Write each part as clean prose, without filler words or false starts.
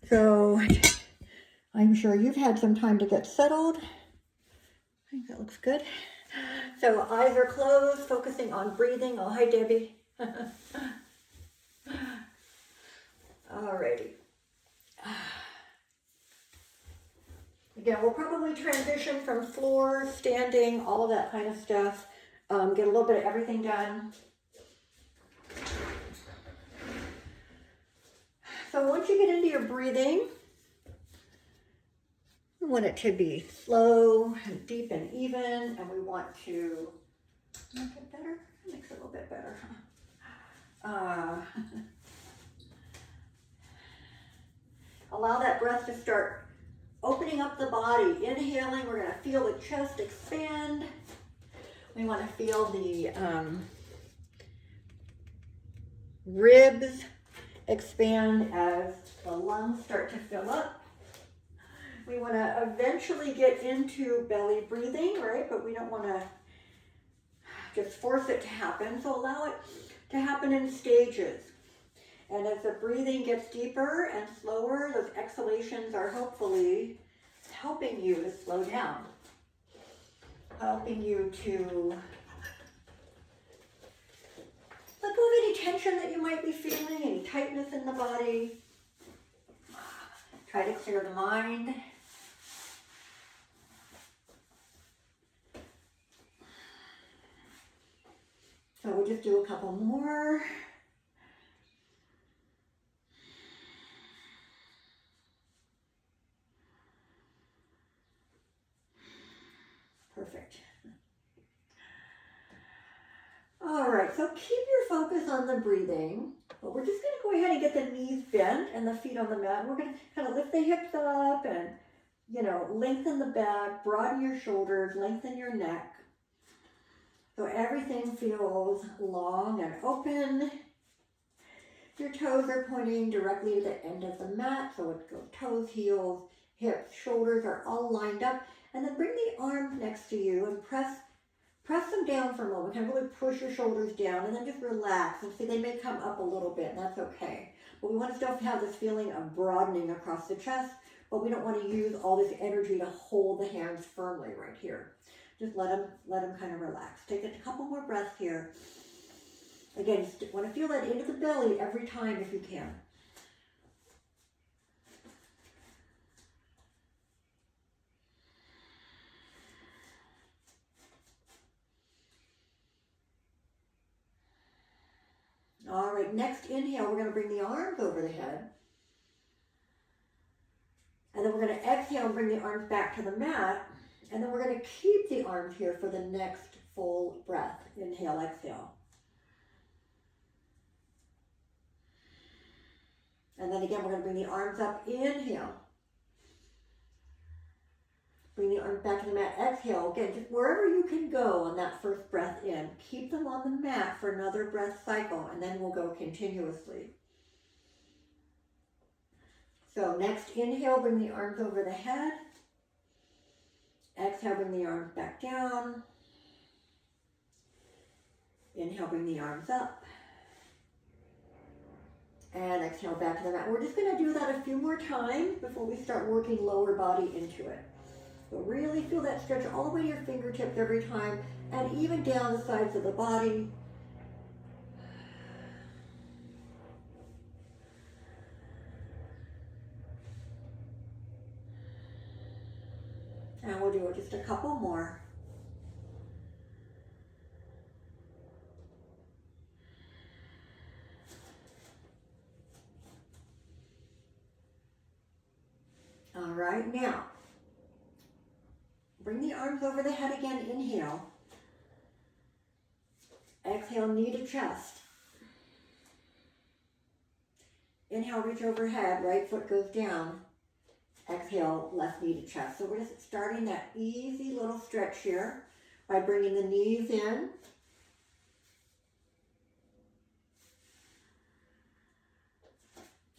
So I'm sure you've had some time to get settled. I think that looks good. So eyes are closed, focusing on breathing. Oh, hi, Debbie. Alrighty. Again, we'll probably transition from floor, standing, all of that kind of stuff. Get a little bit of everything done. So once you get into your breathing, we want it to be slow and deep and even, and we want to make it better. That makes it a little bit better. Allow that breath to start opening up the body. Inhaling, we're going to feel the chest expand. We want to feel the ribs expand as the lungs start to fill up. We want to eventually get into belly breathing, right? But we don't want to just force it to happen. So allow it to happen in stages. And as the breathing gets deeper and slower, those exhalations are hopefully helping you to slow down, helping you to let go of any tension that you might be feeling, any tightness in the body. Try to clear the mind. So we'll just do a couple more. Perfect. All right, so keep your focus on the breathing, but we're just gonna go ahead and get the knees bent and the feet on the mat. We're gonna kind of lift the hips up and, lengthen the back, broaden your shoulders, lengthen your neck. So everything feels long and open. Your toes are pointing directly to the end of the mat, so it goes toes, heels, hips, shoulders are all lined up. And then bring the arms next to you and press them down for a moment. Kind of really push your shoulders down and then just relax. And see, they may come up a little bit, and that's okay. But we want to still have this feeling of broadening across the chest, but we don't want to use all this energy to hold the hands firmly right here. Just let them kind of relax. Take a couple more breaths here. Again, you want to feel that into the belly every time if you can. All right, next inhale, we're going to bring the arms over the head. And then we're going to exhale and bring the arms back to the mat. And then we're going to keep the arms here for the next full breath. Inhale, exhale. And then again, we're going to bring the arms up. Inhale. Bring the arms back to the mat. Exhale. Again, just wherever you can go on that first breath in. Keep them on the mat for another breath cycle, and then we'll go continuously. So next inhale, bring the arms over the head. Exhale, bring the arms back down. Inhale, bring the arms up. And exhale back to the mat. We're just going to do that a few more times before we start working lower body into it. So really feel that stretch all the way to your fingertips every time, and even down the sides of the body. And we'll do just a couple more. All right, now, bring the arms over the head again, inhale. Exhale, knee to chest. Inhale, reach overhead, right foot goes down. Exhale, left knee to chest. So we're just starting that easy little stretch here by bringing the knees in.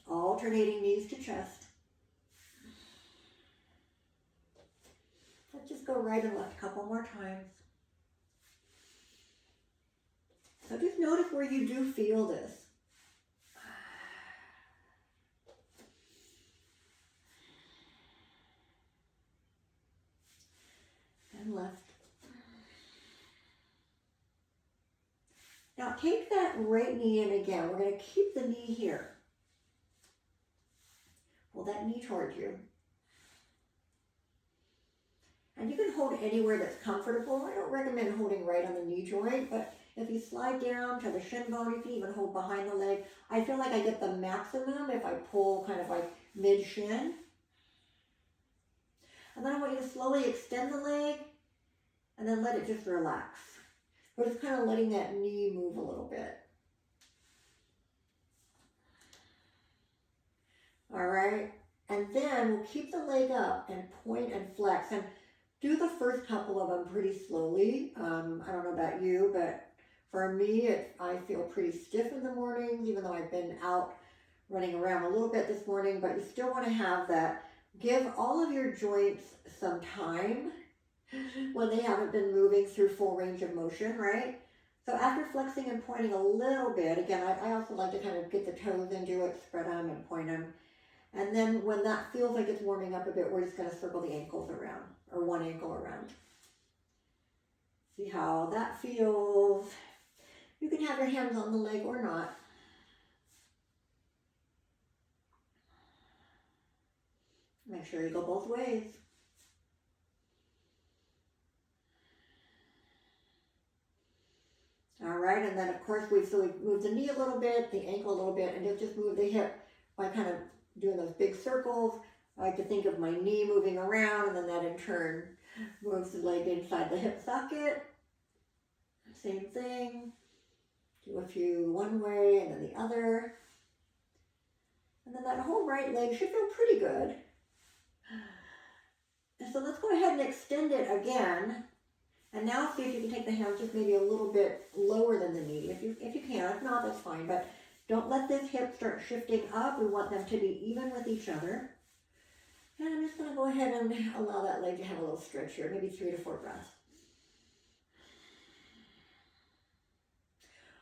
Alternating knees to chest. Let's just go right and left a couple more times. So just notice where you do feel this. and left. Now take that right knee in again. We're going to keep the knee here. Pull that knee towards you. And you can hold anywhere that's comfortable. I don't recommend holding right on the knee joint, but if you slide down to the shin bone, you can even hold behind the leg. I feel like I get the maximum if I pull kind of like mid-shin. And then I want you to slowly extend the leg and then let it just relax. We're just kind of letting that knee move a little bit. All right. And then we'll keep the leg up and point and flex. And do the first couple of them pretty slowly. I don't know about you, but for me, I feel pretty stiff in the mornings, even though I've been out running around a little bit this morning. But you still want to have that. Give all of your joints some time when they haven't been moving through full range of motion, right? So after flexing and pointing a little bit, again, I also like to kind of get the toes into it, spread them and point them. And then when that feels like it's warming up a bit, we're just going to circle the ankles around, or one ankle around. See how that feels. You can have your hands on the leg or not. Make sure you go both ways. All right, and then of course we've moved the knee a little bit, the ankle a little bit, and you'll just move the hip by kind of doing those big circles. I like to think of my knee moving around, and then that in turn moves the leg inside the hip socket. Same thing. Do a few one way and then the other. And then that whole right leg should feel pretty good. And so let's go ahead and extend it again. And now see if you can take the hands just maybe a little bit lower than the knee. If you can, if not, that's fine. But don't let this hip start shifting up. We want them to be even with each other. And I'm just going to go ahead and allow that leg to have a little stretch here, maybe 3 to 4 breaths.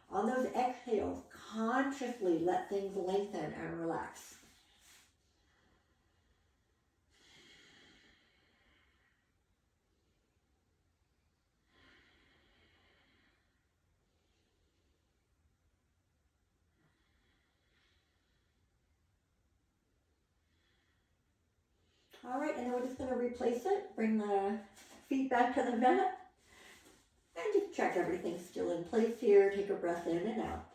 On those exhales, consciously let things lengthen and relax. All right, and then we're just going to replace it. Bring the feet back to the mat. And just check everything's still in place here. Take a breath in and out.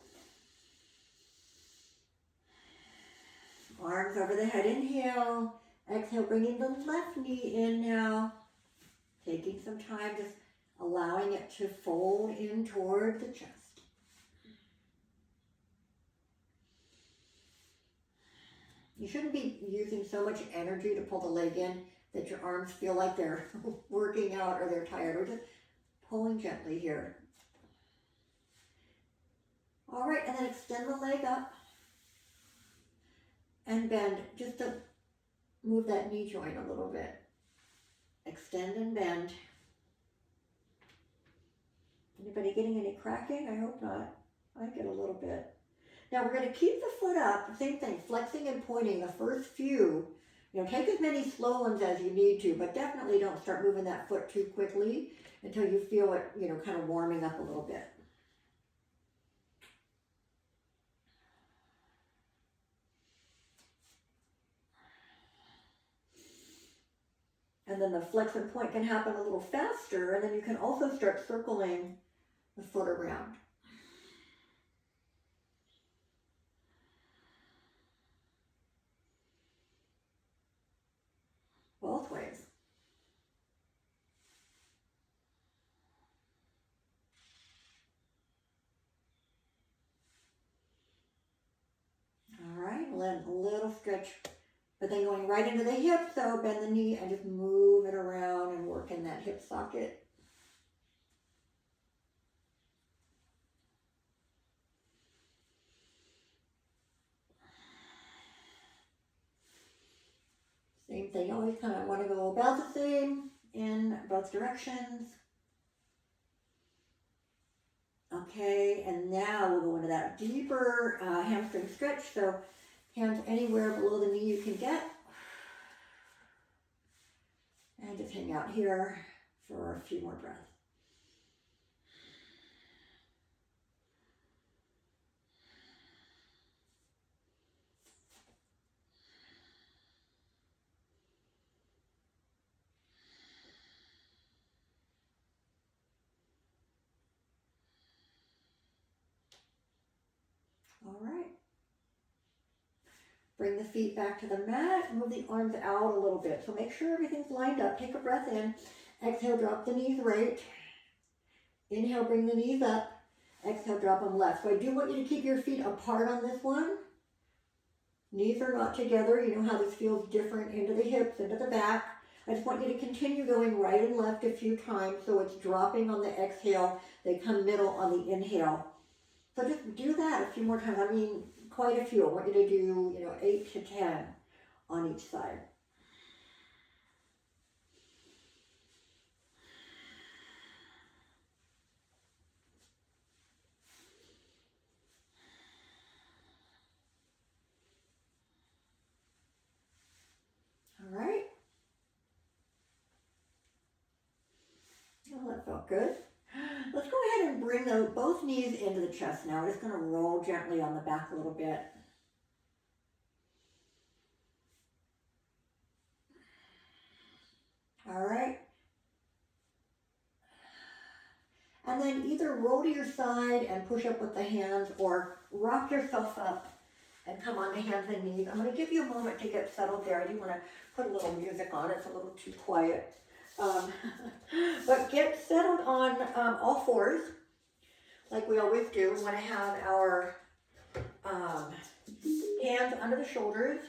Arms over the head, inhale. Exhale, bringing the left knee in now. Taking some time, just allowing it to fold in toward the chest. You shouldn't be using so much energy to pull the leg in that your arms feel like they're working out or they're tired. We're just pulling gently here. All right, and then extend the leg up and bend just to move that knee joint a little bit. Extend and bend. Anybody getting any cracking? I hope not. I get a little bit. Now we're going to keep the foot up, same thing, flexing and pointing the first few. Take as many slow ones as you need to, but definitely don't start moving that foot too quickly until you feel it, kind of warming up a little bit. And then the flex and point can happen a little faster, and then you can also start circling the foot around. Both ways. All right, let a little stretch, but then going right into the hip, so bend the knee and just move it around and work in that hip socket. Same thing, you always kind of want to go about the same in both directions. Okay, and now we'll go into that deeper hamstring stretch. So hands anywhere below the knee you can get. And just hang out here. for a few more breaths. All right. Bring the feet back to the mat, move the arms out a little bit. So make sure everything's lined up. Take a breath in. Exhale, drop the knees right. Inhale, bring the knees up. Exhale, drop them left. So I do want you to keep your feet apart on this one. Knees are not together. You know how this feels different into the hips, into the back. I just want you to continue going right and left a few times so it's dropping on the exhale. They come middle on the inhale. So just do that a few more times. I mean, quite a few. I want you to do, 8 to 10 on each side. All right. Oh, that felt good. Let's go ahead and bring both knees into the chest now. We're just going to roll gently on the back a little bit. All right. And then either roll to your side and push up with the hands or rock yourself up and come onto hands and knees. I'm going to give you a moment to get settled there. I do want to put a little music on. It's a little too quiet. But get settled on all fours, like we always do. We want to have our hands under the shoulders.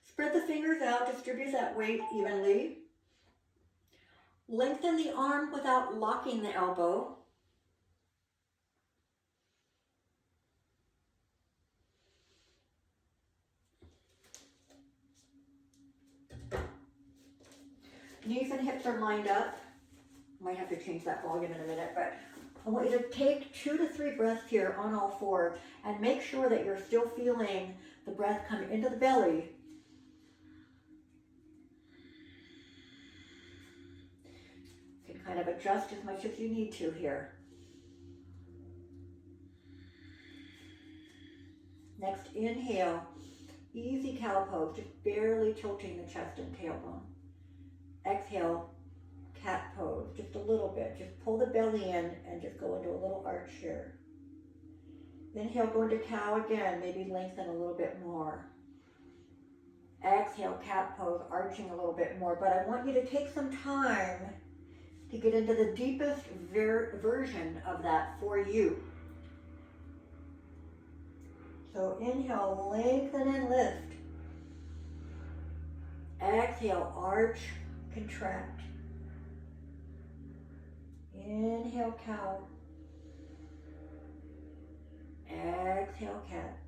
Spread the fingers out, distribute that weight evenly. Lengthen the arm without locking the elbow. Knees and hips are lined up. Might have to change that volume in a minute, but I want you to take 2 to 3 breaths here on all fours and make sure that you're still feeling the breath come into the belly. You can kind of adjust as much as you need to here. Next, inhale, easy cow pose, just barely tilting the chest and tailbone. Exhale, cat pose, just a little bit. Just pull the belly in and just go into a little arch here. Inhale, go into cow again, maybe lengthen a little bit more. Exhale, cat pose, arching a little bit more. But I want you to take some time to get into the deepest version of that for you. So inhale, lengthen and lift. Exhale, arch, contract. Inhale, cow. Exhale, cat.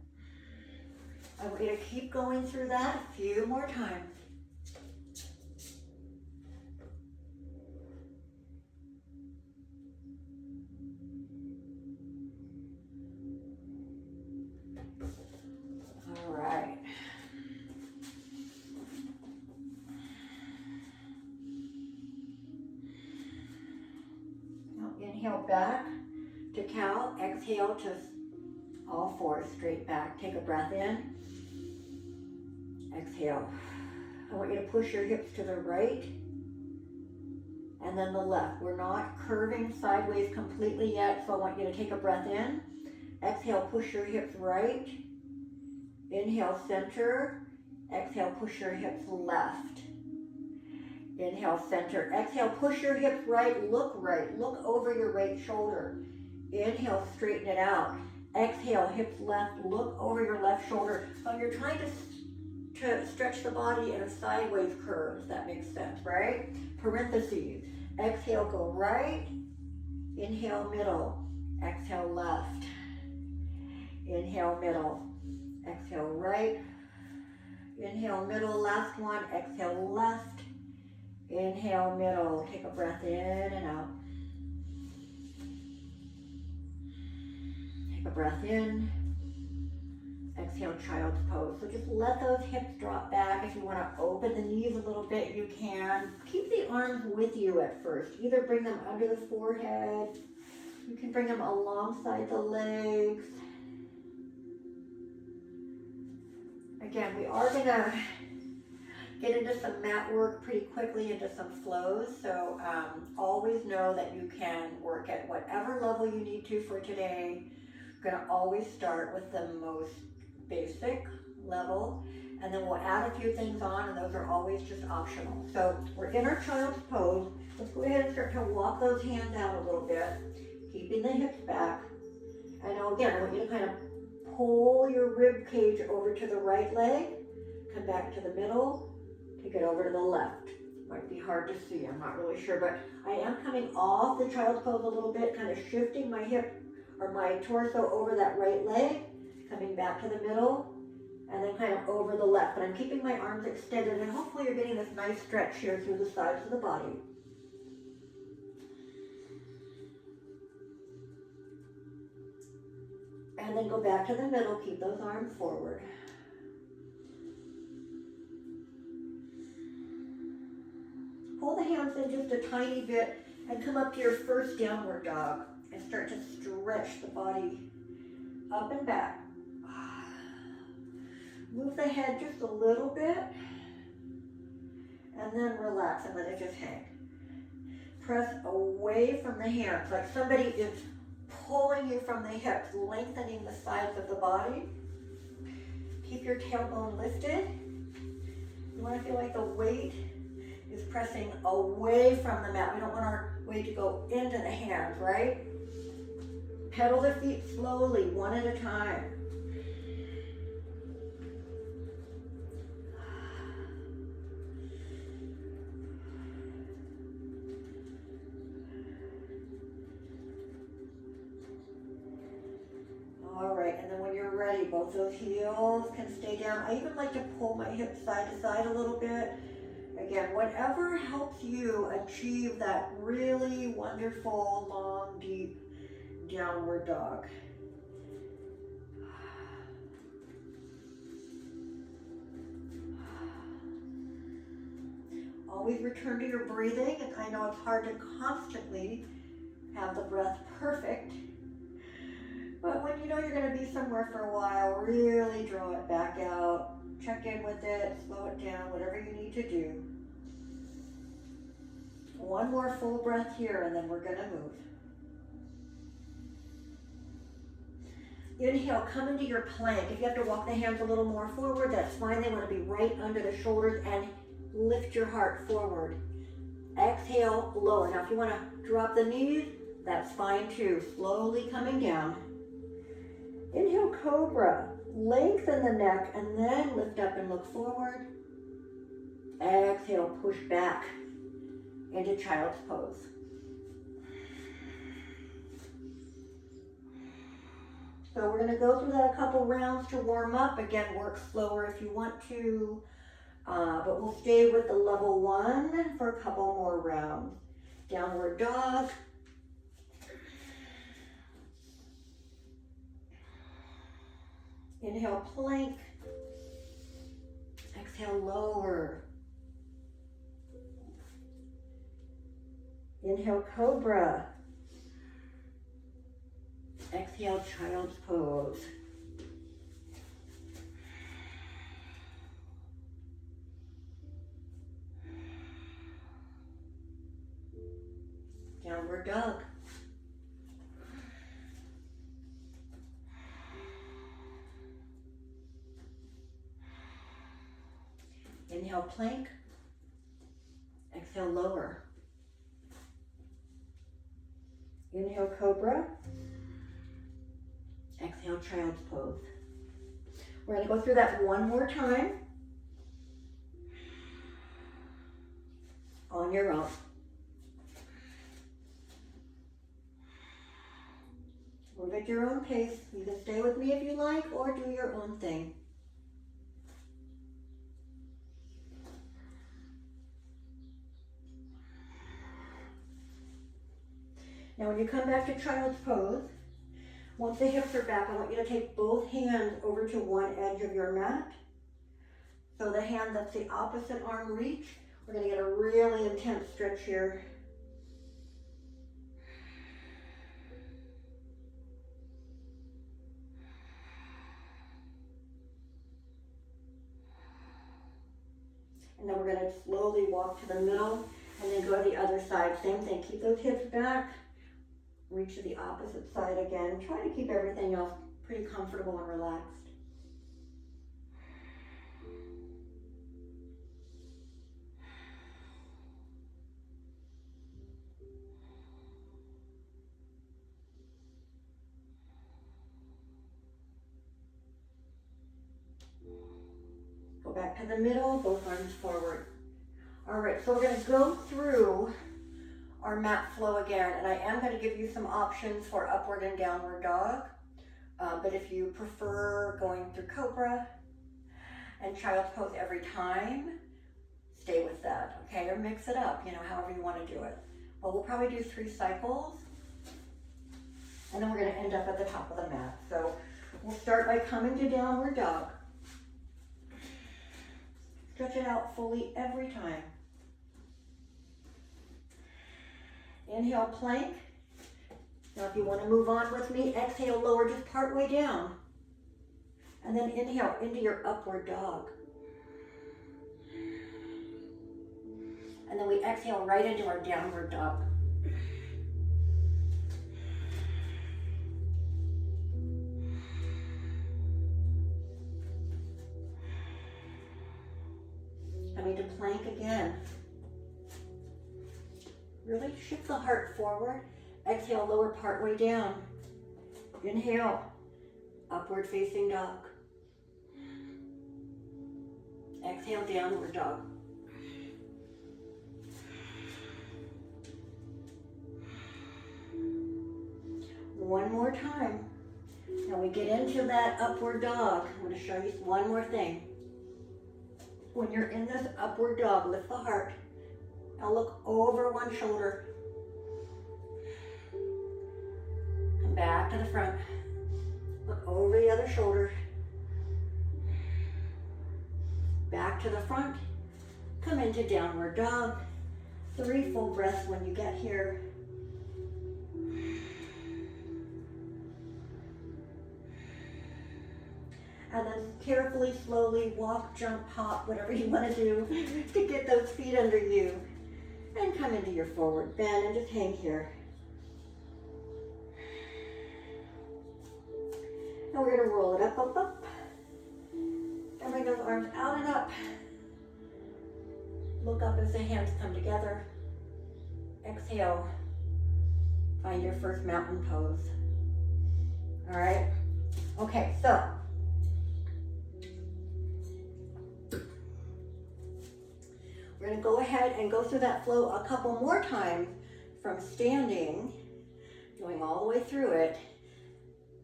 I want you to keep going through that a few more times. All right. Now inhale back to cow. Exhale to all fours, straight back. Take a breath in. Exhale. I want you to push your hips to the right and then the left. We're not curving sideways completely yet, so I want you to take a breath in. Exhale, push your hips right. Inhale, center. Exhale, push your hips left. Inhale, center. Exhale, push your hips right. Look over your right shoulder. Inhale, straighten it out. Exhale, hips left. Look over your left shoulder. So you're trying to stretch the body in a sideways curve, if that makes sense, right? Parentheses. Exhale, go right. Inhale, middle. Exhale, left. Inhale, middle. Exhale, right. Inhale, middle. Last one. Exhale, left. Inhale, middle. Take a breath in and out. Take a breath in. Exhale, child's pose. So just let those hips drop back. If you want to open the knees a little bit, you can. Keep the arms with you at first. Either bring them under the forehead. You can bring them alongside the legs. Again, we are going to get into some mat work pretty quickly, into some flows. So always know that you can work at whatever level you need to for today. We're going to always start with the most basic level, and then we'll add a few things on, and those are always just optional. So we're in our child's pose. Let's go ahead and start to walk those hands out a little bit, keeping the hips back. And now again, I want you to kind of pull your rib cage over to the right leg, come back to the middle, take it over to the left. Might be hard to see, I'm not really sure, but I am coming off the child's pose a little bit, kind of shifting my hip or my torso over that right leg, coming back to the middle, and then kind of over the left. But I'm keeping my arms extended, and hopefully you're getting this nice stretch here through the sides of the body. And then go back to the middle, keep those arms forward. Pull the hands in just a tiny bit and come up to your first downward dog and start to stretch the body up and back. Move the head just a little bit and then relax and let it just hang. Press away from the hands like somebody is pulling you from the hips, lengthening the sides of the body. Keep your tailbone lifted. You want to feel like the weight is pressing away from the mat. We don't want our weight to go into the hands, right? Pedal the feet slowly, one at a time. All right, and then when you're ready, both those heels can stay down. I even like to pull my hips side to side a little bit. Again, whatever helps you achieve that really wonderful, long, deep downward dog. Always return to your breathing, and I know it's hard to constantly have the breath perfect, but when you know you're going to be somewhere for a while, really draw it back out, check in with it, slow it down, whatever you need to do. One more full breath here, and then we're going to move. Inhale, come into your plank. If you have to walk the hands a little more forward, that's fine. They want to be right under the shoulders, and lift your heart forward. Exhale, lower. Now if you want to drop the knees, that's fine too. Slowly coming down. Inhale, cobra. Lengthen the neck and then lift up and look forward. Exhale, push back into child's pose. So we're going to go through that a couple rounds to warm up. Again, work slower if you want to. But we'll stay with the level 1 for a couple more rounds. Downward dog. Inhale, plank. Exhale, lower. Inhale, cobra. Exhale, child's pose. Downward dog. Inhale, plank. Exhale, lower. Inhale, cobra. Exhale, child's pose. We're going to go through that one more time on your own. Move at your own pace. You can stay with me if you like, or do your own thing. Now when you come back to child's pose, Once the hips are back, I want you to take both hands over to one edge of your mat. So the hand that's the opposite arm reach, we're gonna get a really intense stretch here. And then we're gonna slowly walk to the middle and then go to the other side. Same thing, keep those hips back, reach to the opposite side again. Try to keep everything else pretty comfortable and relaxed. Go back to the middle, both arms forward. All right, so we're gonna go through our mat flow again, and I am gonna give you some options for upward and downward dog. But if you prefer going through Cobra and Child's Pose every time, stay with that, okay? Or mix it up, you know, however you wanna do it. But we'll probably do 3 cycles, and then we're gonna end up at the top of the mat. So we'll start by coming to downward dog. Stretch it out fully every time. Inhale, plank. Now if you want to move on with me, exhale, lower just part way down. And then inhale into your upward dog. And then we exhale right into our downward dog. Coming to plank again. Really shift the heart forward. Exhale, lower part way down. Inhale, upward facing dog. Exhale, downward dog. One more time. Now we get into that upward dog. I'm going to show you one more thing. When you're in this upward dog, lift the heart. Now look over one shoulder. Come back to the front. Look over the other shoulder. Back to the front. Come into downward dog. 3 full breaths when you get here. And then carefully, slowly walk, jump, hop, whatever you want to do to get those feet under you. And come into your forward bend and just hang here. Now we're going to roll it up, up, up. And bring those arms out and up. Look up as the hands come together. Exhale. Find your first mountain pose. All right? Okay, so we're going to go ahead and go through that flow a couple more times from standing, going all the way through it,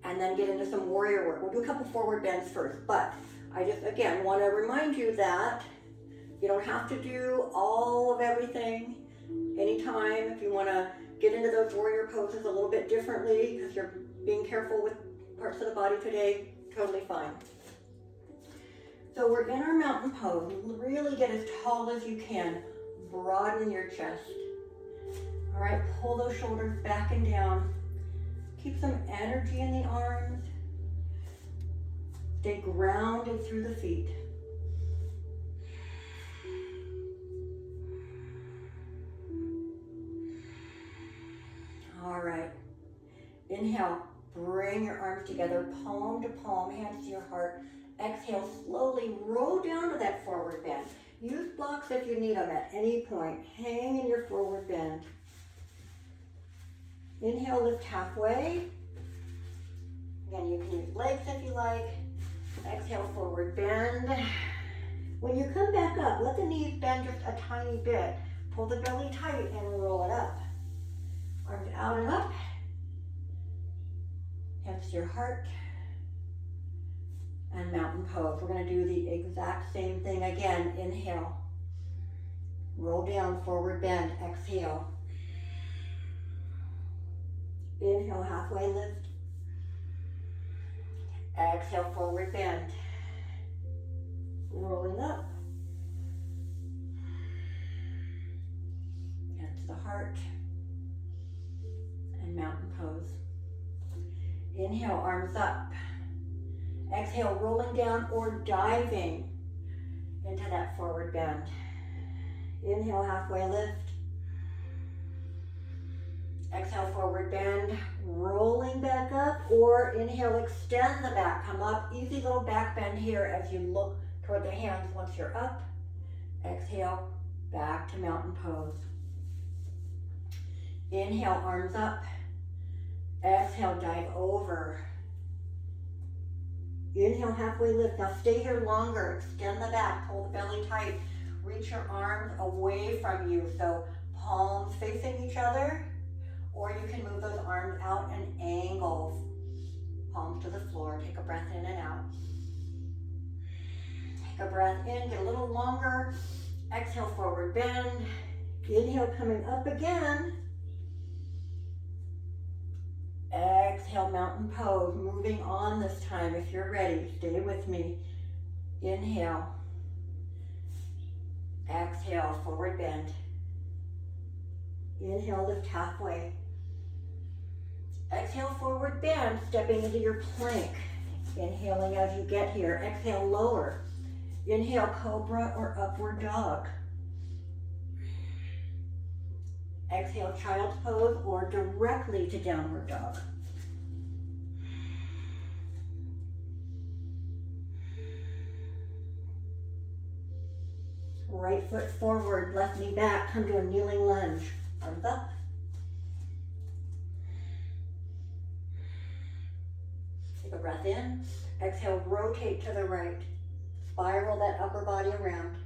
and then get into some warrior work. We'll do a couple forward bends first, but I just, again, want to remind you that you don't have to do all of everything anytime. If you want to get into those warrior poses a little bit differently because you're being careful with parts of the body today, totally fine. So we're in our mountain pose. Really get as tall as you can. Broaden your chest. All right, pull those shoulders back and down. Keep some energy in the arms. Stay grounded through the feet. All right. Inhale, bring your arms together, palm to palm, hands to your heart. Exhale, slowly roll down to that forward bend. Use blocks if you need them at any point. Hang in your forward bend. Inhale, lift halfway. Again, you can use legs if you like. Exhale, forward bend. When you come back up, let the knees bend just a tiny bit. Pull the belly tight and roll it up. Arms out and up. Hands to your heart. And mountain pose. We're going to do the exact same thing again. Inhale. Roll down, forward bend. Exhale. Inhale, halfway lift. Exhale, forward bend. Rolling up. And to the heart. And mountain pose. Inhale, arms up. Exhale, rolling down or diving into that forward bend. Inhale, halfway lift. Exhale, forward bend, rolling back up, or inhale, extend the back, come up, easy little back bend here as you look toward the hands once you're up. Exhale, back to mountain pose. Inhale, arms up. Exhale, dive over. Inhale, halfway lift. Now stay here longer, extend the back, pull the belly tight, reach your arms away from you, so palms facing each other. Or you can move those arms out and angle, palms to the floor. Take a breath in and out. Take a breath in, get a little longer. Exhale, forward bend. Inhale, coming up again. Exhale, mountain pose. Moving on this time if you're ready. Stay with me. Inhale. Exhale, forward bend. Inhale, lift halfway. Exhale, forward bend, stepping into your plank. Inhaling as you get here. Exhale, lower. Inhale, cobra or upward dog. Exhale, child's pose or directly to downward dog. Right foot forward, left knee back, come to a kneeling lunge. Arms up. Take a breath in. Exhale, rotate to the right. Spiral that upper body around.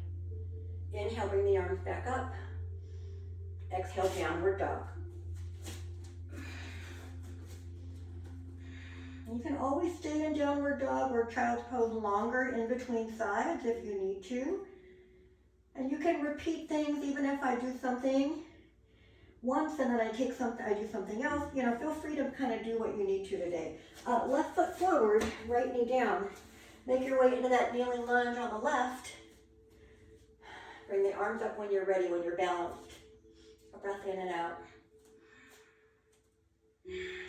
Inhale, bring the arms back up. Exhale, downward dog. You can always stay in downward dog or child's pose longer in between sides if you need to. And you can repeat things even if I do something once and then I do something else. You know, feel free to kind of do what you need to today. Left foot forward, right knee down. Make your way into that kneeling lunge on the left. Bring the arms up when you're ready, when you're balanced. A breath in and out.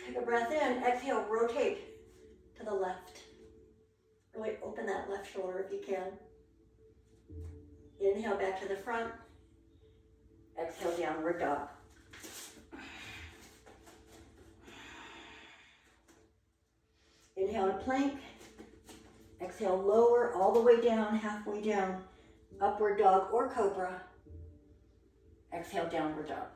Take a breath in. Exhale, rotate to the left. Really open that left shoulder if you can. Inhale, back to the front. Exhale, downward dog. Inhale to plank. Exhale, lower all the way down, halfway down. Upward dog or cobra. Exhale, downward dog.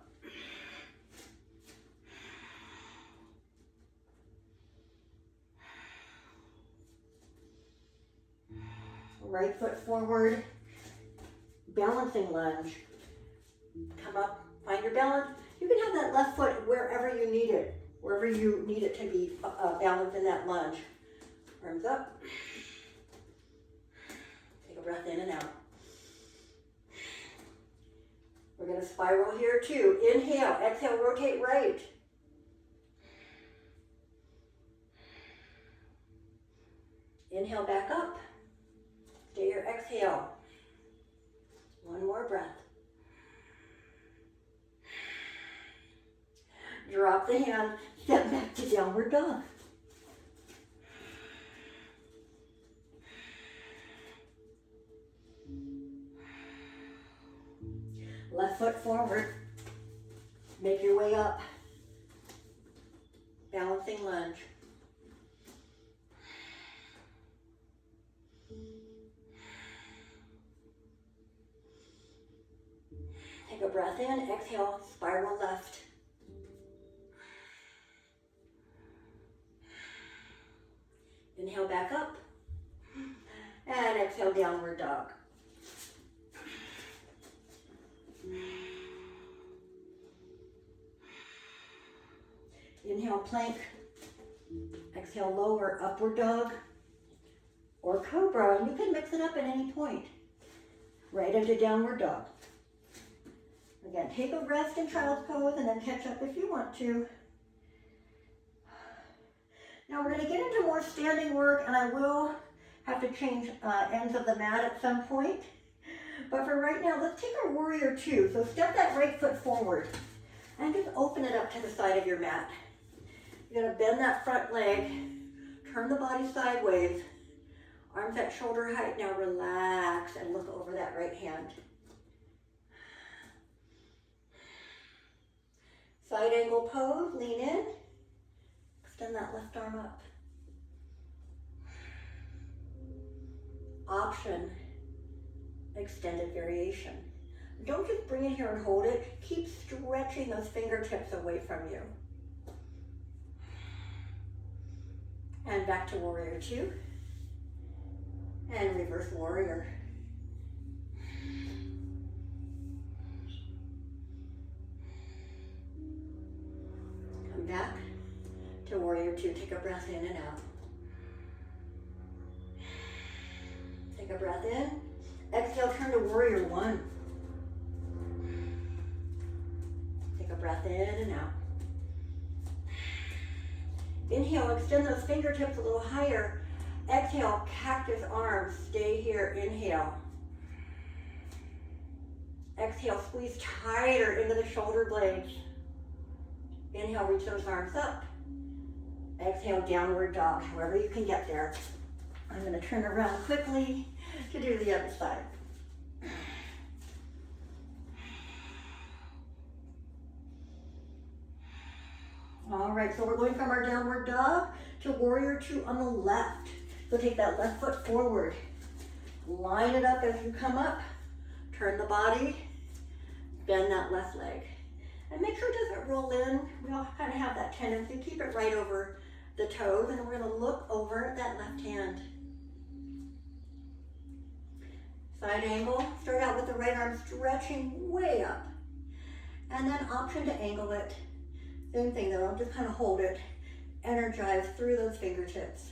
Right foot forward. Balancing lunge. Come up, find your balance. You can have that left foot wherever you need it to be balanced in that lunge. Arms up. Take a breath in and out. We're going to spiral here too. Inhale, exhale, rotate right. Inhale, back up. Stay your exhale. One more breath. Drop the hand, step back to downward dog. Left foot forward. Make your way up. Balancing lunge. Take a breath in, exhale, spiral left. Inhale back up. And exhale, downward dog. Inhale, plank. Exhale, lower, upward dog or cobra. And you can mix it up at any point. Right into downward dog. Again, take a rest in child's pose and then catch up if you want to. Now we're going to get into more standing work, and I will have to change ends of the mat at some point. But for right now, let's take our warrior two. So step that right foot forward and just open it up to the side of your mat. You're going to bend that front leg, turn the body sideways, arms at shoulder height. Now relax and look over that right hand. Side angle pose, lean in, extend that left arm up. Option, extended variation. Don't just bring it here and hold it. Keep stretching those fingertips away from you. And back to warrior two. And reverse warrior. Come back to warrior two. Take a breath in and out. Take a breath in. Exhale, turn to warrior one. Take a breath in and out. Inhale, extend those fingertips a little higher. Exhale, cactus arms, stay here, inhale. Exhale, squeeze tighter into the shoulder blades. Inhale, reach those arms up. Exhale, downward dog, however you can get there. I'm going to turn around quickly to do the other side. All right, so we're going from our downward dog to warrior two on the left. So take that left foot forward. Line it up as you come up. Turn the body. Bend that left leg. And make sure it doesn't roll in. We all kind of have that tendency. Keep it right over the toes. And we're going to look over that left hand. Side angle. Start out with the right arm stretching way up. And then option to angle it. Same thing though, just kind of hold it. Energize through those fingertips.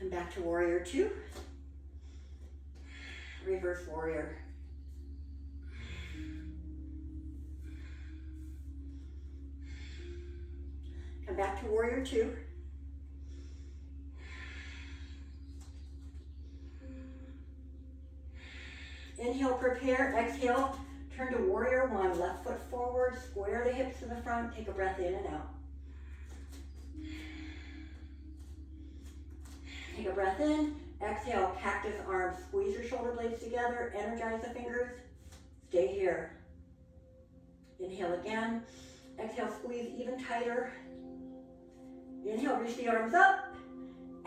And back to warrior two. Reverse warrior. Come back to warrior two. Inhale, prepare. Exhale, turn to warrior one. Left foot forward, square the hips to the front. Take a breath in and out. Take a breath in. Exhale, cactus arms. Squeeze your shoulder blades together. Energize the fingers. Stay here. Inhale again. Exhale, squeeze even tighter. Inhale, reach the arms up.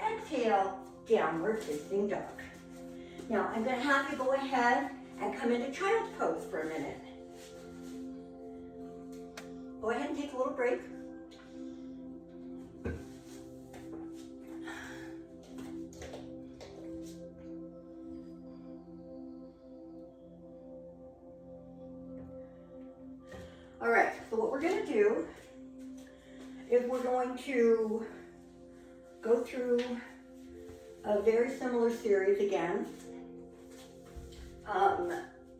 Exhale, downward facing dog. Now, I'm going to have you go ahead and come into child's pose for a minute. Go ahead and take a little break. All right, so what we're going to do is we're going to go through a very similar series again.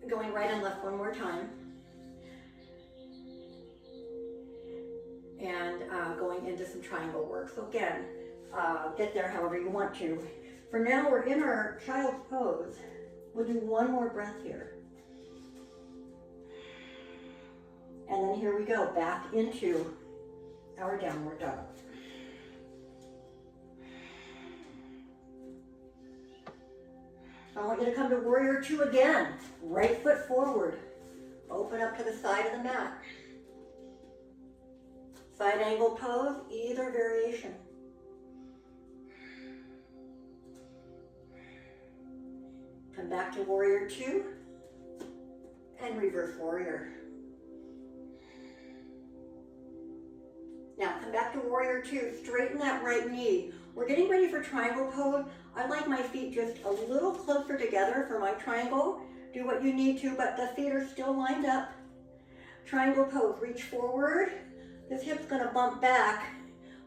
Going right and left one more time. And going into some triangle work. So again, get there however you want to. For now, we're in our child's pose. We'll do one more breath here. And then here we go, back into our downward dog. I want you to come to warrior two again. Right foot forward. Open up to the side of the mat. Side angle pose, either variation. Come back to warrior two and reverse warrior. Now come back to warrior two, straighten that right knee. We're getting ready for triangle pose. I like my feet just a little closer together for my triangle. Do what you need to, but the feet are still lined up. Triangle pose, reach forward. This hip's gonna bump back.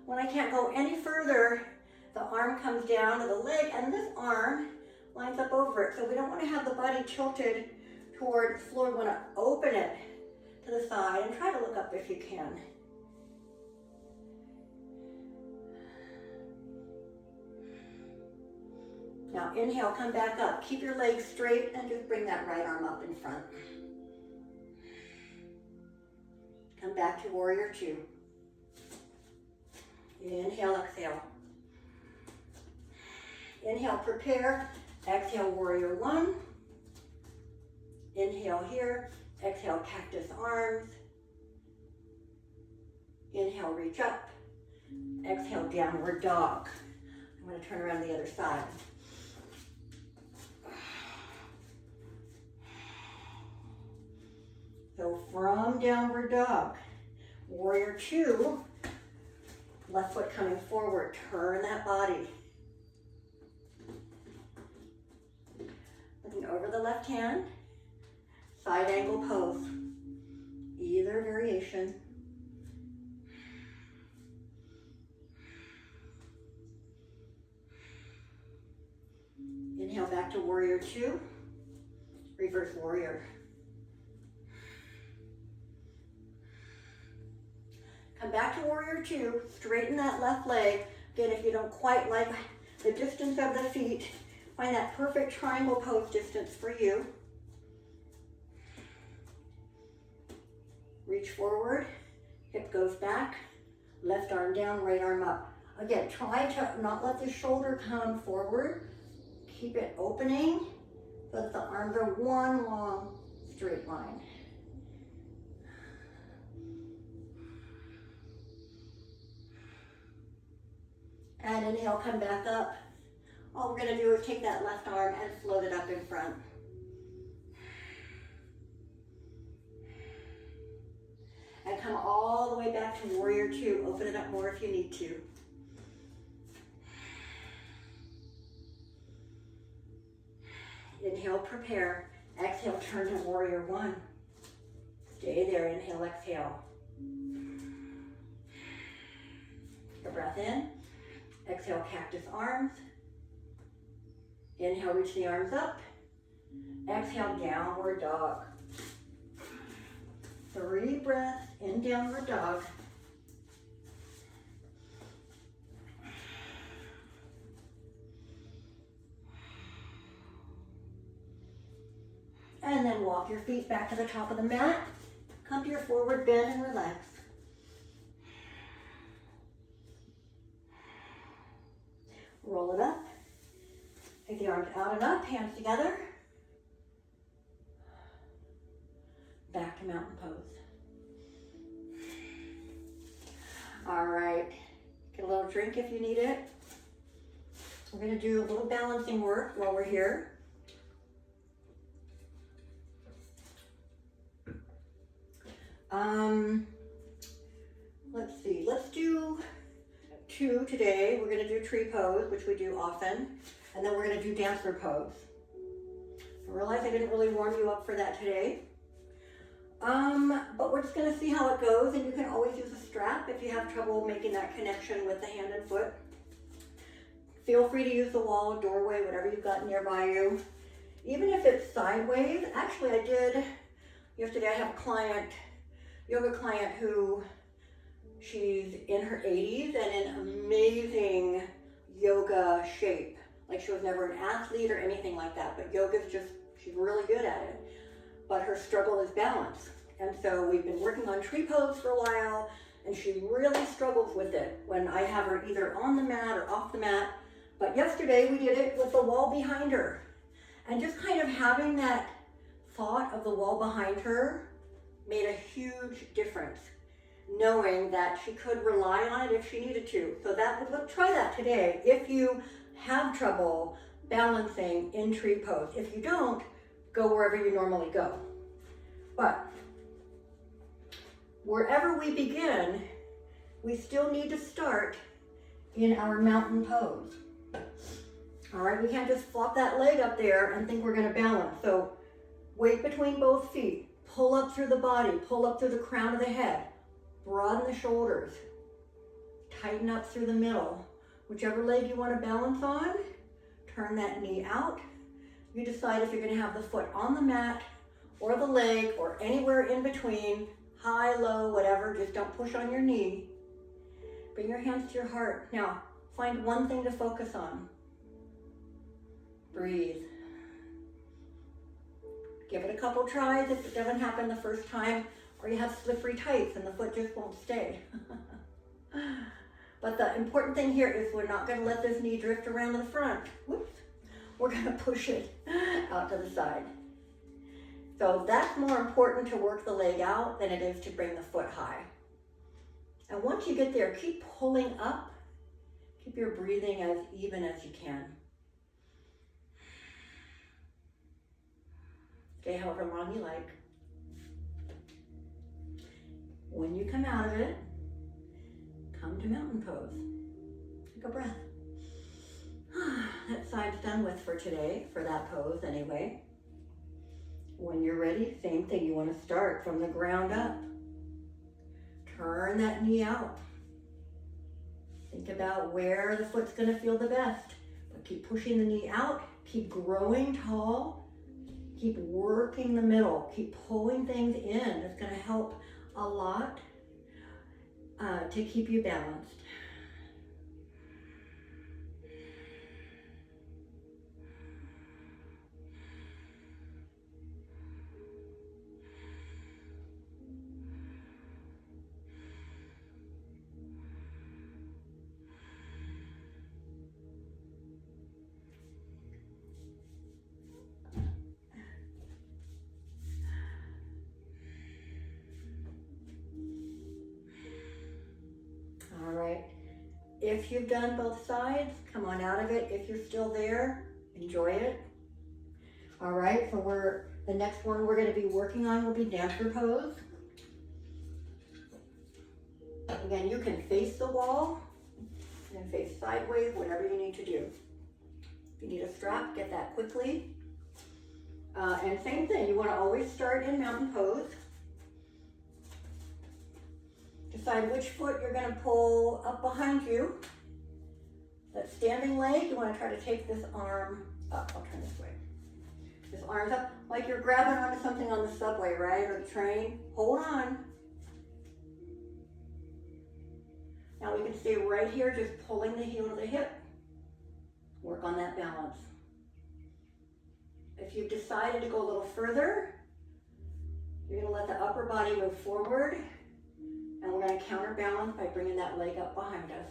When I can't go any further, the arm comes down to the leg and this arm lines up over it. So we don't wanna have the body tilted toward the floor. We wanna open it to the side and try to look up if you can. Now inhale, come back up. Keep your legs straight and just bring that right arm up in front. Come back to warrior two. Inhale, exhale. Inhale, prepare. Exhale, warrior one. Inhale here. Exhale, cactus arms. Inhale, reach up. Exhale, downward dog. I'm going to turn around the other side. So from downward dog, warrior two, left foot coming forward, turn that body. Looking over the left hand, side angle pose, either variation. Inhale back to warrior two, reverse warrior. Come back to warrior two, straighten that left leg. Again, if you don't quite like the distance of the feet, find that perfect triangle pose distance for you. Reach forward, hip goes back, left arm down, right arm up. Again, try to not let the shoulder come forward. Keep it opening so that the arms are one long straight line. And inhale, come back up. All we're gonna do is take that left arm and float it up in front. And come all the way back to warrior two. Open it up more if you need to. Inhale, prepare. Exhale, turn to warrior one. Stay there, inhale, exhale. Take a breath in. Exhale, cactus arms. Inhale, reach the arms up. Exhale, downward dog. 3 breaths in downward dog. And then walk your feet back to the top of the mat. Come to your forward bend and relax. Roll it up. Take the arms out and up, hands together. Back to mountain pose. All right, get a little drink if you need it. We're gonna do a little balancing work while we're here. Let's see, let's do 2 today. We're gonna do tree pose, which we do often, and then we're gonna do dancer pose. I realize I didn't really warm you up for that today. But we're just gonna see how it goes, and you can always use a strap if you have trouble making that connection with the hand and foot. Feel free to use the wall, doorway, whatever you've got nearby you. Even if it's sideways, actually I did, yesterday I have a client, yoga client who, she's in her 80s and in amazing yoga shape. Like she was never an athlete or anything like that, but yoga's just, she's really good at it. But her struggle is balance. And so we've been working on tree pose for a while, and she really struggles with it when I have her either on the mat or off the mat. But yesterday we did it with the wall behind her. And just kind of having that thought of the wall behind her made a huge difference, knowing that she could rely on it if she needed to. So try that today if you have trouble balancing in tree pose. If you don't, go wherever you normally go. But wherever we begin, we still need to start in our mountain pose. All right, we can't just flop that leg up there and think we're gonna balance. So weight between both feet, pull up through the body, pull up through the crown of the head, broaden the shoulders, tighten up through the middle. Whichever leg you wanna balance on, turn that knee out. You decide if you're gonna have the foot on the mat or the leg or anywhere in between, high, low, whatever. Just don't push on your knee. Bring your hands to your heart. Now, find one thing to focus on. Breathe. Give it a couple tries if it doesn't happen the first time, or you have slippery tights and the foot just won't stay. But the important thing here is we're not going to let this knee drift around to the front. Whoops. We're going to push it out to the side. So that's more important to work the leg out than it is to bring the foot high. And once you get there, keep pulling up. Keep your breathing as even as you can. Stay however long you like. When you come out of it, come to mountain pose. Take a breath. That side's done with for today, for that pose anyway. When you're ready, same thing. You want to start from the ground up. Turn that knee out. Think about where the foot's going to feel the best. But keep pushing the knee out. Keep growing tall. Keep working the middle. Keep pulling things in. It's going to help a lot to keep you balanced. If you've done both sides, come on out of it. If you're still there, enjoy it. All right, so the next one we're going to be working on will be dancer pose. Again, you can face the wall and face sideways, whatever you need to do. If you need a strap, get that quickly. And same thing, you want to always start in mountain pose. Decide which foot you're going to pull up behind you. That standing leg, you want to try to take this arm up. I'll turn this way. This arm's up, like you're grabbing onto something on the subway, right? Or the train. Hold on. Now we can stay right here, just pulling the heel to the hip. Work on that balance. If you've decided to go a little further, you're going to let the upper body move forward. And we're going to counterbalance by bringing that leg up behind us.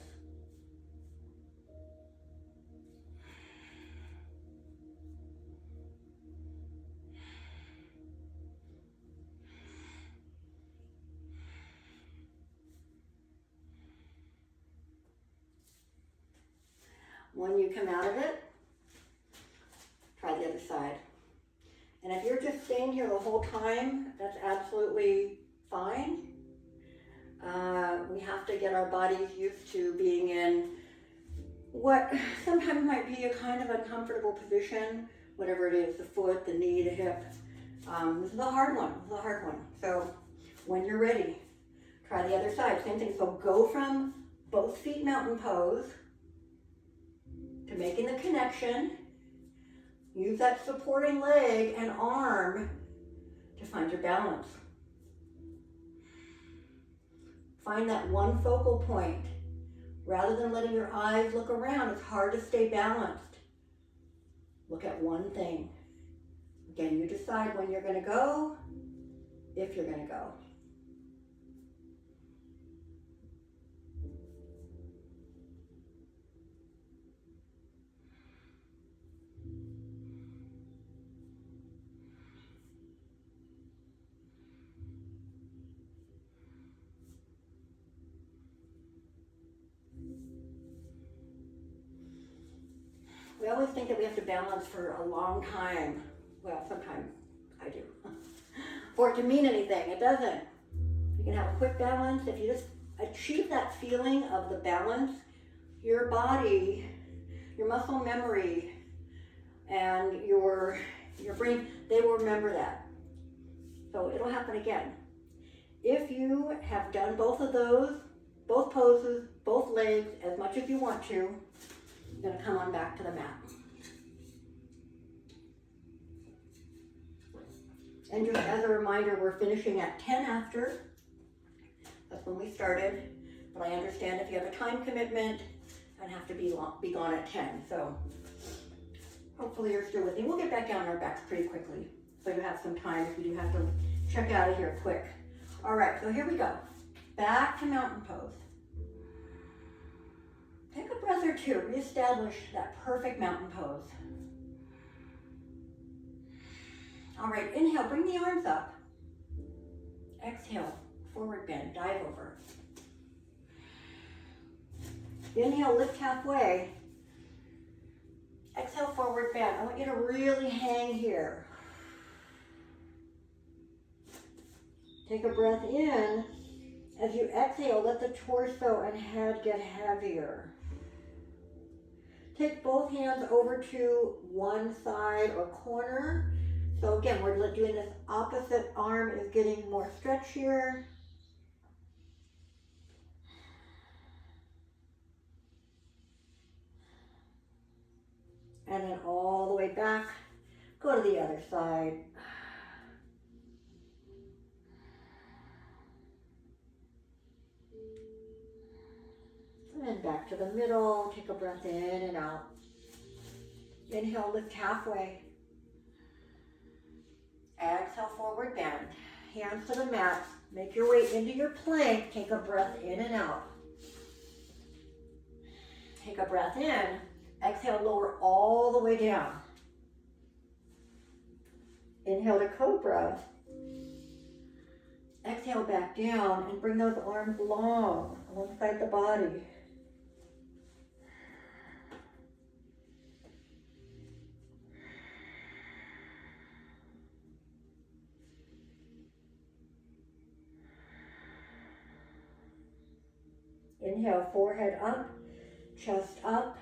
When you come out of it, try the other side. And if you're just staying here the whole time, that's absolutely fine. We have to get our bodies used to being in what sometimes might be a kind of uncomfortable position, whatever it is, the foot, the knee, the hip. This is a hard one. This is a hard one. So when you're ready, try the other side. Same thing. So go from both feet mountain pose to making the connection. Use that supporting leg and arm to find your balance. Find that one focal point. Rather than letting your eyes look around, it's hard to stay balanced. Look at one thing. Again, you decide when you're going to go, if you're going to go. We always think that we have to balance for a long time. Well, sometimes I do. For it to mean anything, it doesn't. You can have a quick balance. If you just achieve that feeling of the balance, your body, your muscle memory, and your brain, they will remember that. So it'll happen again. If you have done both of those, both poses, both legs, as much as you want to, you're going to come on back to the mat. And just as a reminder, we're finishing at 10 after. That's when we started. But I understand if you have a time commitment and have to be gone at 10. So hopefully you're still with me. We'll get back down on our backs pretty quickly, so you have some time if you do have to check out of here quick. All right, so here we go. Back to mountain pose. Take a breath or two. Reestablish that perfect mountain pose. All right, inhale, bring the arms up. Exhale, forward bend, dive over. Inhale, lift halfway. Exhale, forward bend. I want you to really hang here. Take a breath in. As you exhale, let the torso and head get heavier. Take both hands over to one side or corner. So again, we're doing this opposite arm is getting more stretch here. And then all the way back, go to the other side. And back to the middle, take a breath in and out. Inhale, lift halfway. Exhale, forward bend. Hands to the mat. Make your way into your plank. Take a breath in and out. Take a breath in. Exhale, lower all the way down. Inhale to cobra. Exhale back down and bring those arms long alongside the body. Inhale, forehead up, chest up,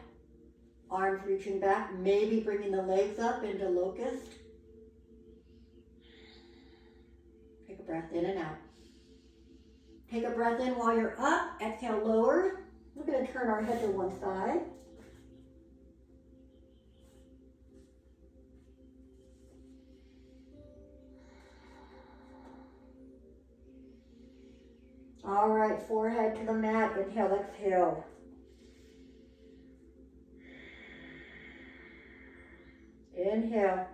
arms reaching back, maybe bringing the legs up into locust. Take a breath in and out. Take a breath in while you're up, exhale, lower. We're going to turn our head to one side. All right, forehead to the mat, inhale, exhale. Inhale.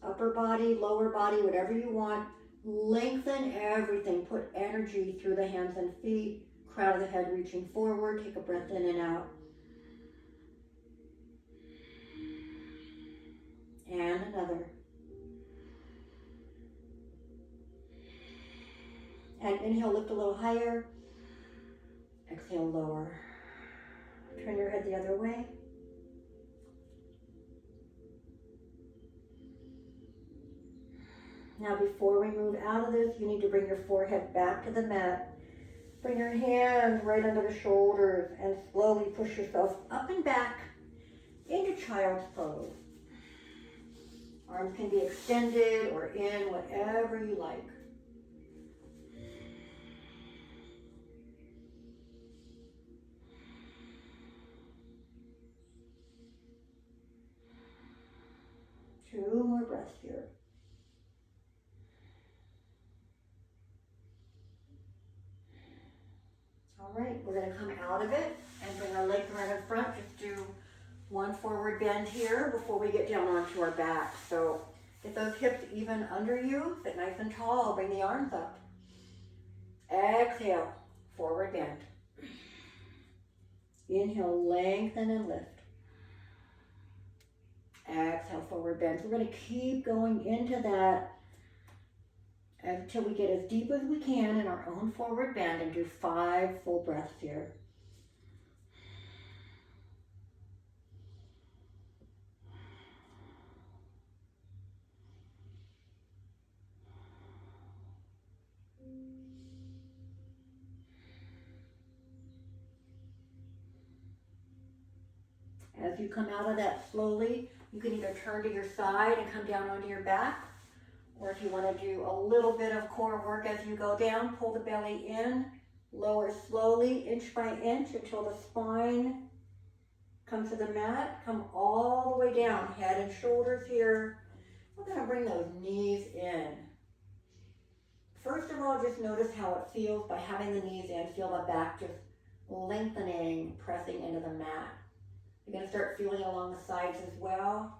Upper body, lower body, whatever you want. Lengthen everything. Put energy through the hands and feet. Crown of the head reaching forward. Take a breath in and out. And another. And inhale, lift a little higher. Exhale, lower. Turn your head the other way. Now before we move out of this, you need to bring your forehead back to the mat. Bring your hands right under the shoulders and slowly push yourself up and back into child's pose. Arms can be extended or in, whatever you like. Two more breaths here. All right, we're going to come out of it and bring our legs right in front. Just do one forward bend here before we get down onto our back. So get those hips even under you, sit nice and tall, bring the arms up. Exhale, forward bend. Inhale, lengthen and lift. Exhale, forward bend. So we're going to keep going into that until we get as deep as we can in our own forward bend and do 5 full breaths here. As you come out of that slowly, you can either turn to your side and come down onto your back, or if you want to do a little bit of core work as you go down, pull the belly in, lower slowly, inch by inch, until the spine comes to the mat. Come all the way down, head and shoulders here, We're going to bring those knees in. First of all, just notice how it feels by having the knees in. Feel the back just lengthening, pressing into the mat. You're going to start feeling along the sides as well.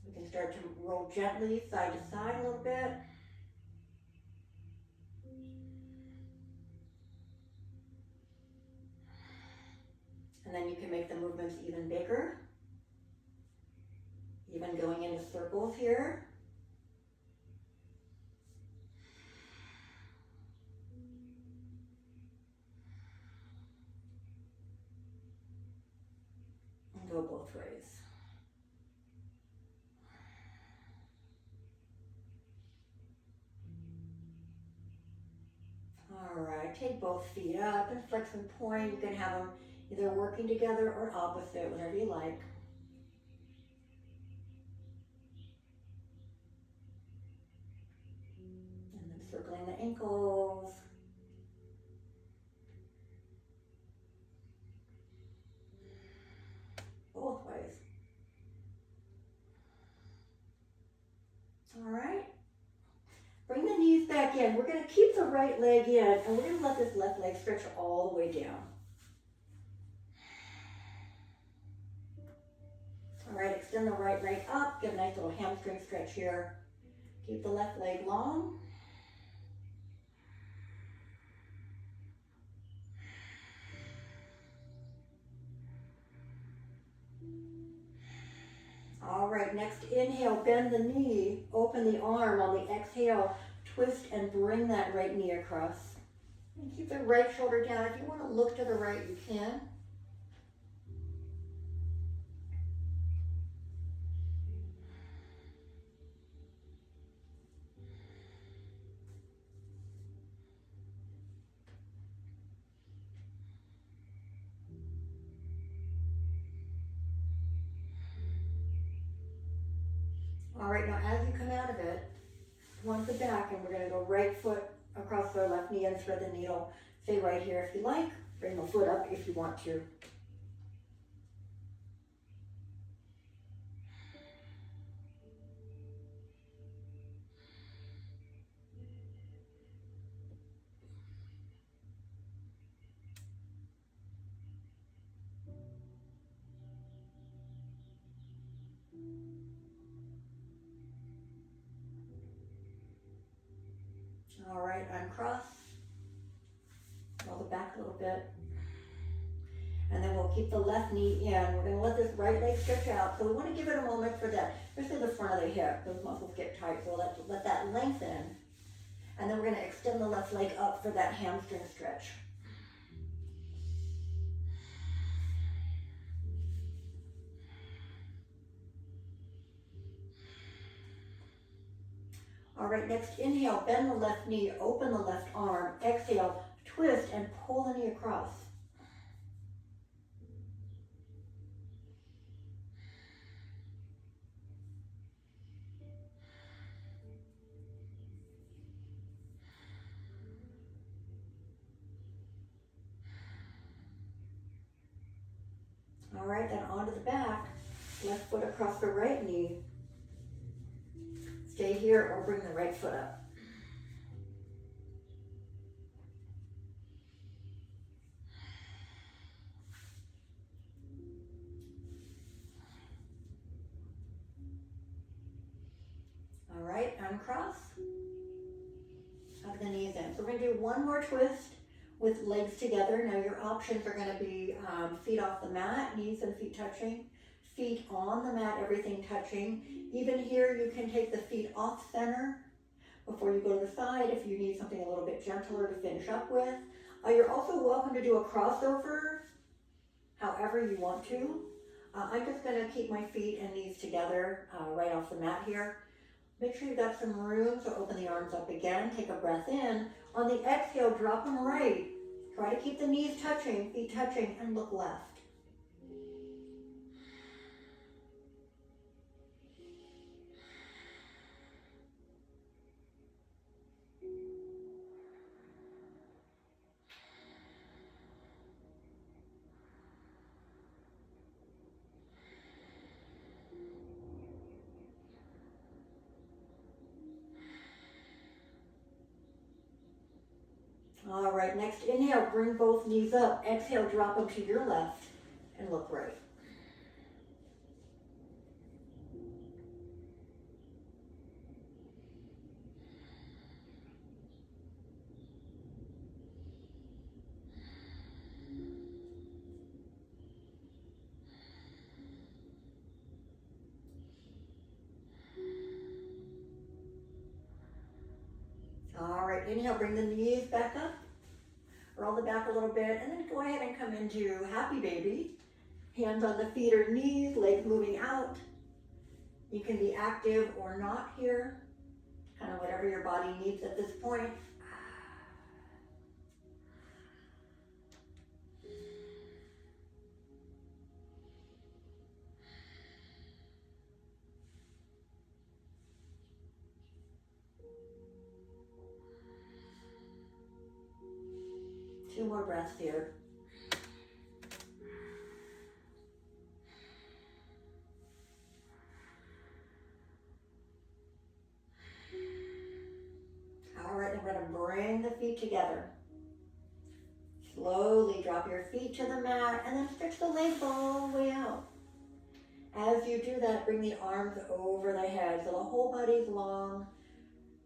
We can start to roll gently side to side a little bit. And then you can make the movements even bigger. Even going into circles here. And go both ways. All right, take both feet up and flex and point. You can have them either working together or opposite, whatever you like. And then circling the ankles. Both ways. All right. Bring the knees back in. We're going to keep the right leg in, and we're going to let this left leg stretch all the way down. All right, extend the right leg up. Get a nice little hamstring stretch here. Keep the left leg long. All right, next inhale, bend the knee, open the arm. On the exhale, twist and bring that right knee across. And keep the right shoulder down. If you want to look to the right, you can. All right, now as you come out of it, towards the back, and we're going to go right foot across the left knee and thread the needle. Stay right here if you like. Bring the foot up if you want to. All right, uncross. Roll the back a little bit. And then we'll keep the left knee in. We're going to let this right leg stretch out. So we want to give it a moment for that, especially the front of the hip. Those muscles get tight, so let that lengthen. And then we're going to extend the left leg up for that hamstring stretch. All right, next inhale, bend the left knee, open the left arm. Exhale, twist and pull the knee across. All right, then onto the back. Left foot across the right knee. Stay here or bring the right foot up. All right, uncross. Hug the knees in. So we're going to do one more twist with legs together. Now your options are going to be feet off the mat, knees and feet touching. Feet on the mat, everything touching. Even here, you can take the feet off center before you go to the side if you need something a little bit gentler to finish up with. You're also welcome to do a crossover however you want to. I'm just going to keep my feet and knees together right off the mat here. Make sure you've got some room, so open the arms up again. Take a breath in. On the exhale, drop them right. Try to keep the knees touching, feet touching, and look left. All right, next inhale, bring both knees up. Exhale, drop them to your left and look right. All right, inhale, bring the knees back up. Roll the back a little bit, and then go ahead and come into happy baby. Hands on the feet or knees, legs moving out. You can be active or not here, kind of whatever your body needs at this point. Two more breaths here. All right, and we're going to bring the feet together. Slowly drop your feet to the mat and then stretch the legs all the way out. As you do that, bring the arms over the head so the whole body's long,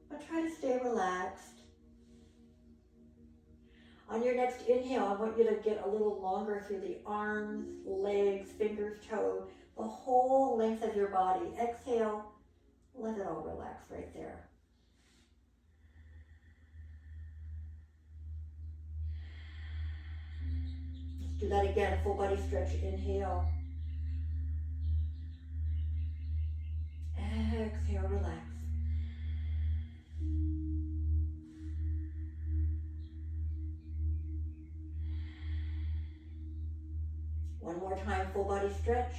but try to stay relaxed. On your next inhale, I want you to get a little longer through the arms, legs, fingers, toes, the whole length of your body. Exhale, let it all relax right there. Let's do that again, full body stretch, inhale. Exhale, relax. One more time, full body stretch.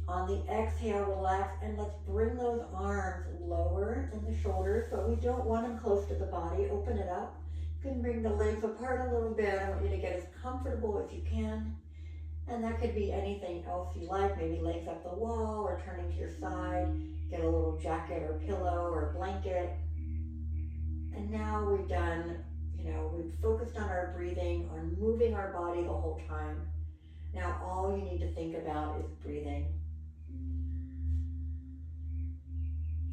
On the exhale, relax, and let's bring those arms lower than the shoulders, but we don't want them close to the body. Open it up. You can bring the legs apart a little bit. I want you to get as comfortable as you can. And that could be anything else you like, maybe legs up the wall or turning to your side. Get a little jacket or pillow or blanket. And now we've done, we've focused on our breathing, on moving our body the whole time. Now all you need to think about is breathing.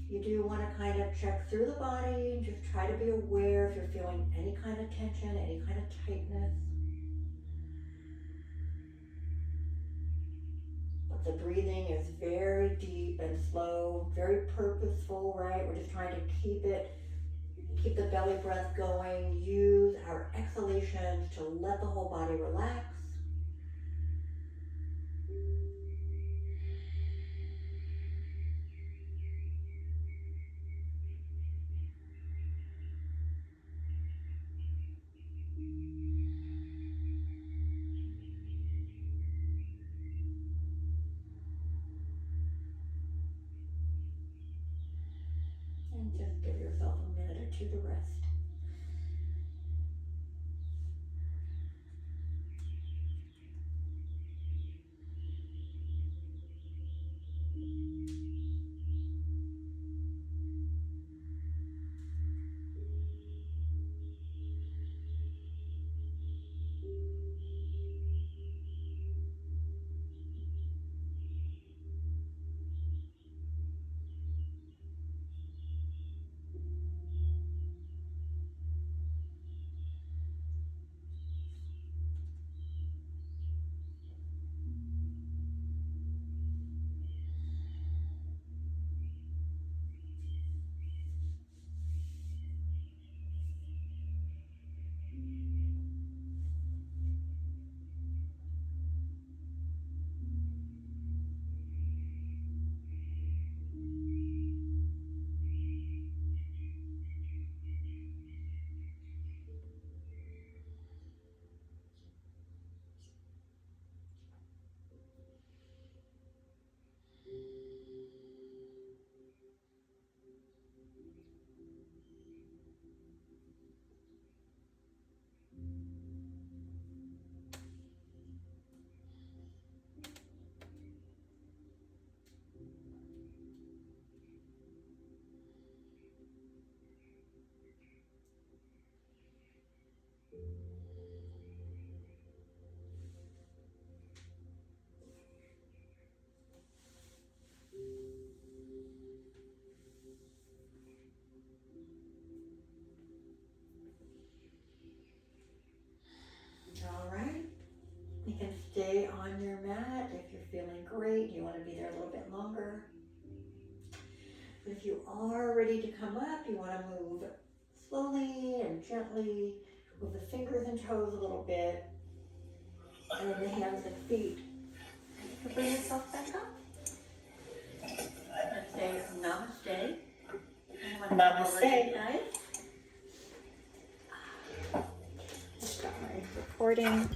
You do want to kind of check through the body and just try to be aware if you're feeling any kind of tension, any kind of tightness. But the breathing is very deep and slow, very purposeful, right? We're just trying to keep the belly breath going, use our exhalations to let the whole body relax. And just give yourself a minute or two to rest. You can stay on your mat if you're feeling great. You want to be there a little bit longer. But if you are ready to come up, you want to move slowly and gently. Move the fingers and toes a little bit. And then the hands and feet. And you can bring yourself back up. And say namaste. Namaste. I've got my recording.